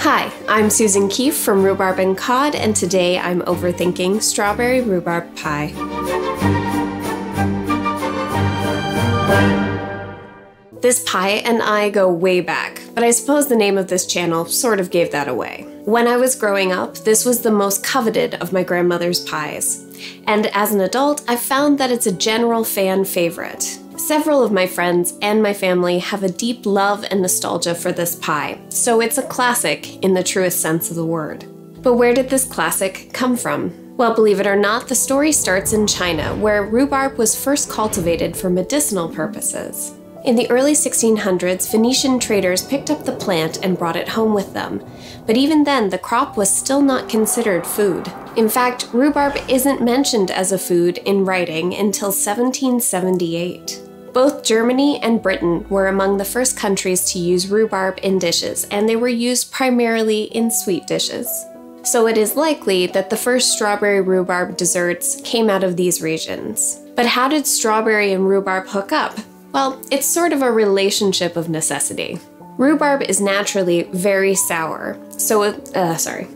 Hi, I'm Susan Keefe from Rhubarb Cod, and today I'm overthinking Strawberry Rhubarb Pie. This pie and I go way back, but I suppose the name of this channel sort of gave that away. When I was growing up, this was the most coveted of my grandmother's pies. And as an adult, I've found that it's a general fan favorite. Several of my friends and my family have a deep love and nostalgia for this pie, so it's a classic in the truest sense of the word. But where did this classic come from? Well, believe it or not, the story starts in China, where rhubarb was first cultivated for medicinal purposes. In the early 1600s, Venetian traders picked up the plant and brought it home with them. But even then, the crop was still not considered food. In fact, rhubarb isn't mentioned as a food in writing until 1778. Both Germany and Britain were among the first countries to use rhubarb in dishes, and they were used primarily in sweet dishes. So it is likely that the first strawberry rhubarb desserts came out of these regions. But how did strawberry and rhubarb hook up? Well, it's sort of a relationship of necessity. Rhubarb is naturally very sour.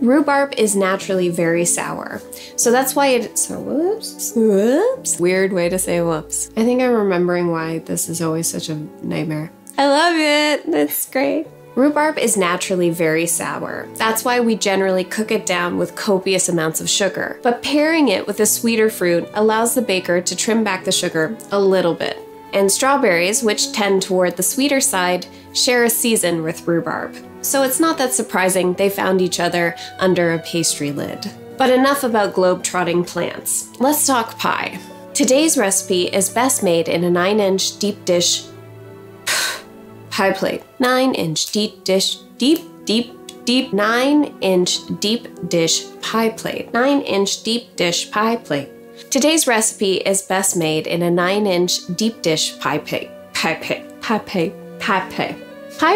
Rhubarb is naturally very sour. So that's why whoops. Weird way to say whoops. I think I'm remembering why this is always such a nightmare. I love it. That's great. Rhubarb is naturally very sour. That's why we generally cook it down with copious amounts of sugar. But pairing it with a sweeter fruit allows the baker to trim back the sugar a little bit. And strawberries, which tend toward the sweeter side, share a season with rhubarb. So it's not that surprising they found each other under a pastry lid. But enough about globe-trotting plants. Let's talk pie. Today's recipe is best made in a 9-inch deep dish pie plate. 9-inch deep dish, 9-inch deep dish pie plate. 9-inch deep dish pie plate. Today's recipe is best made in a 9-inch deep dish pie plate. Pie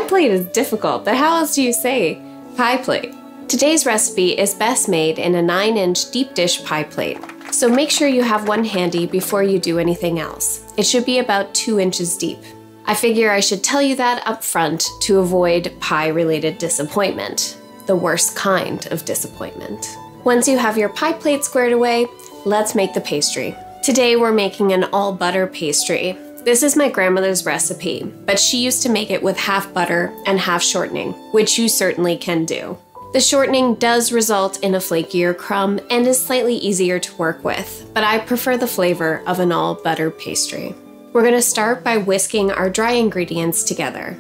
plate is difficult, but how else do you say pie plate? Today's recipe is best made in a 9-inch deep dish pie plate. So make sure you have one handy before you do anything else. It should be about 2 inches deep. I figure I should tell you that up front to avoid pie-related disappointment. The worst kind of disappointment. Once you have your pie plate squared away, let's make the pastry. Today we're making an all-butter pastry. This is my grandmother's recipe, but she used to make it with half butter and half shortening, which you certainly can do. The shortening does result in a flakier crumb and is slightly easier to work with, but I prefer the flavor of an all-butter pastry. We're going to start by whisking our dry ingredients together.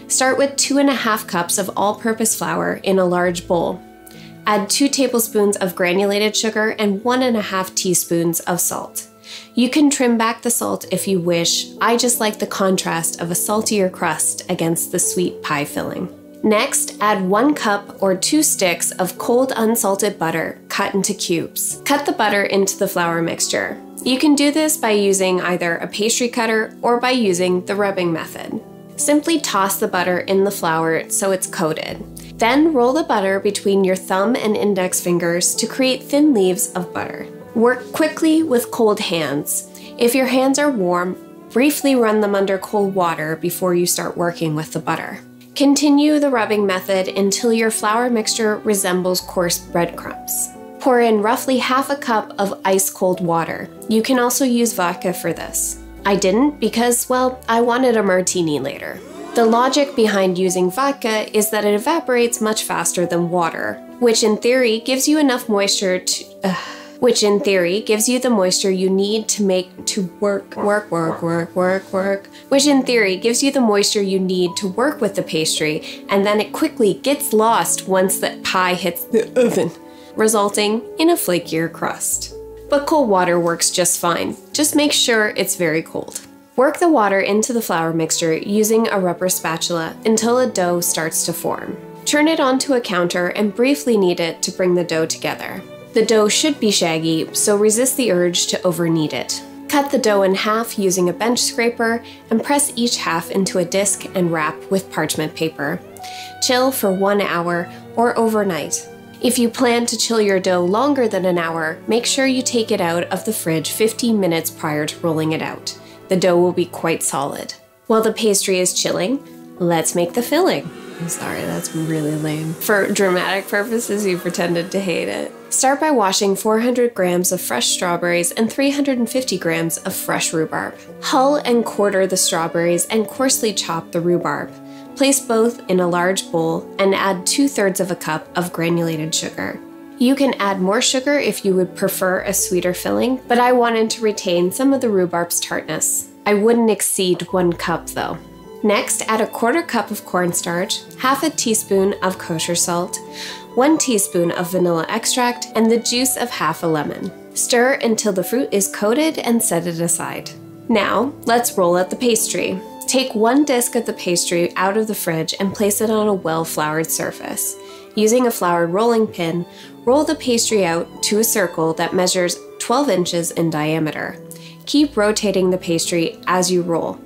Start with 2½ cups of all-purpose flour in a large bowl. Add 2 tablespoons of granulated sugar and 1½ teaspoons of salt. You can trim back the salt if you wish. I just like the contrast of a saltier crust against the sweet pie filling. Next, add 1 cup or 2 sticks of cold unsalted butter cut into cubes. Cut the butter into the flour mixture. You can do this by using either a pastry cutter or by using the rubbing method. Simply toss the butter in the flour so it's coated. Then roll the butter between your thumb and index fingers to create thin leaves of butter. Work quickly with cold hands. If your hands are warm, briefly run them under cold water before you start working with the butter. Continue the rubbing method until your flour mixture resembles coarse breadcrumbs. Pour in roughly ½ a cup of ice-cold water. You can also use vodka for this. I didn't because, well, I wanted a martini later. The logic behind using vodka is that it evaporates much faster than water, which in theory gives you enough moisture which in theory gives you the moisture you need to work with the pastry, and then it quickly gets lost once the pie hits the oven, resulting in a flakier crust. But cold water works just fine. Just make sure it's very cold. Work the water into the flour mixture using a rubber spatula until a dough starts to form. Turn it onto a counter and briefly knead it to bring the dough together. The dough should be shaggy, so resist the urge to over-knead it. Cut the dough in half using a bench scraper and press each half into a disc and wrap with parchment paper. Chill for 1 hour or overnight. If you plan to chill your dough longer than an hour, make sure you take it out of the fridge 15 minutes prior to rolling it out. The dough will be quite solid. While the pastry is chilling, let's make the filling. I'm sorry, that's really lame. For dramatic purposes, you pretended to hate it. Start by washing 400 grams of fresh strawberries and 350 grams of fresh rhubarb. Hull and quarter the strawberries and coarsely chop the rhubarb. Place both in a large bowl and add 2/3 of a cup of granulated sugar. You can add more sugar if you would prefer a sweeter filling, but I wanted to retain some of the rhubarb's tartness. I wouldn't exceed 1 cup though. Next, add a 1/4 cup of cornstarch, 1/2 teaspoon of kosher salt, 1 teaspoon of vanilla extract, and the juice of 1/2 lemon. Stir until the fruit is coated and set it aside. Now, let's roll out the pastry. Take 1 disc of the pastry out of the fridge and place it on a well-floured surface. Using a floured rolling pin, roll the pastry out to a circle that measures 12 inches in diameter. Keep rotating the pastry as you roll.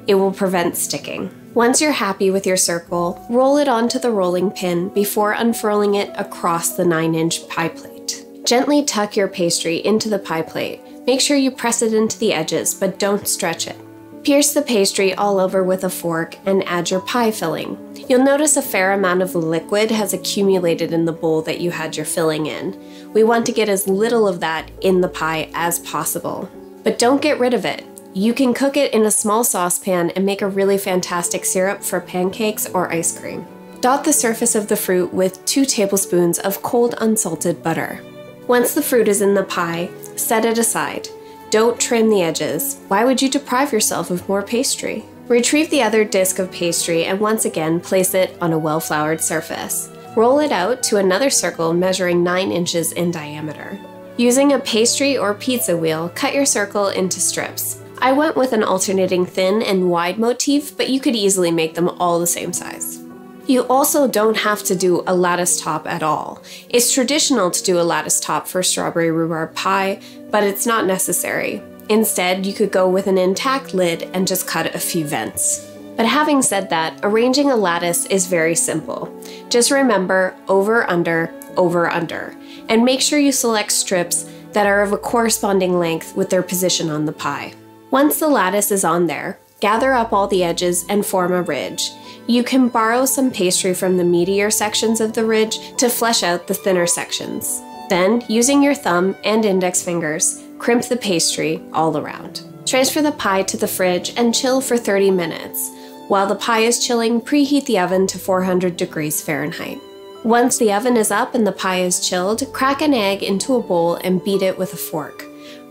It will prevent sticking. Once you're happy with your circle, roll it onto the rolling pin before unfurling it across the 9-inch pie plate. Gently tuck your pastry into the pie plate. Make sure you press it into the edges, but don't stretch it. Pierce the pastry all over with a fork and add your pie filling. You'll notice a fair amount of liquid has accumulated in the bowl that you had your filling in. We want to get as little of that in the pie as possible. But don't get rid of it. You can cook it in a small saucepan and make a really fantastic syrup for pancakes or ice cream. Dot the surface of the fruit with 2 tablespoons of cold unsalted butter. Once the fruit is in the pie, set it aside. Don't trim the edges. Why would you deprive yourself of more pastry? Retrieve the other disc of pastry and once again place it on a well-floured surface. Roll it out to another circle measuring 9 inches in diameter. Using a pastry or pizza wheel, cut your circle into strips. I went with an alternating thin and wide motif, but you could easily make them all the same size. You also don't have to do a lattice top at all. It's traditional to do a lattice top for strawberry rhubarb pie, but it's not necessary. Instead, you could go with an intact lid and just cut a few vents. But having said that, arranging a lattice is very simple. Just remember over, under, and make sure you select strips that are of a corresponding length with their position on the pie. Once the lattice is on there, gather up all the edges and form a ridge. You can borrow some pastry from the meatier sections of the ridge to flesh out the thinner sections. Then, using your thumb and index fingers, crimp the pastry all around. Transfer the pie to the fridge and chill for 30 minutes. While the pie is chilling, preheat the oven to 400 degrees Fahrenheit. Once the oven is up and the pie is chilled, crack an egg into a bowl and beat it with a fork.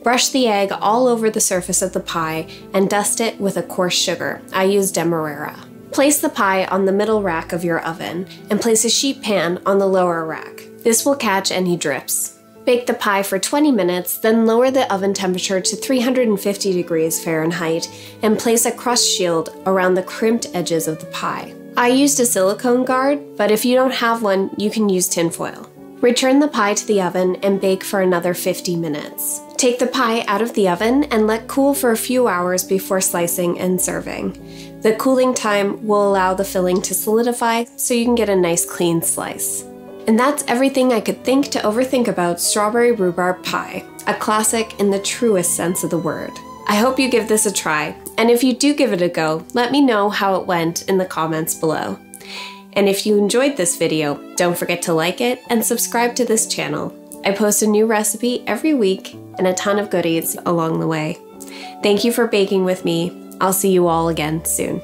Brush the egg all over the surface of the pie and dust it with a coarse sugar. I use Demerara. Place the pie on the middle rack of your oven and place a sheet pan on the lower rack. This will catch any drips. Bake the pie for 20 minutes, then lower the oven temperature to 350 degrees Fahrenheit and place a crust shield around the crimped edges of the pie. I used a silicone guard, but if you don't have one, you can use tinfoil. Return the pie to the oven and bake for another 50 minutes. Take the pie out of the oven and let cool for a few hours before slicing and serving. The cooling time will allow the filling to solidify so you can get a nice clean slice. And that's everything I could think to overthink about strawberry rhubarb pie, a classic in the truest sense of the word. I hope you give this a try, and if you do give it a go, let me know how it went in the comments below. And if you enjoyed this video, don't forget to like it and subscribe to this channel. I post a new recipe every week and a ton of goodies along the way. Thank you for baking with me. I'll see you all again soon.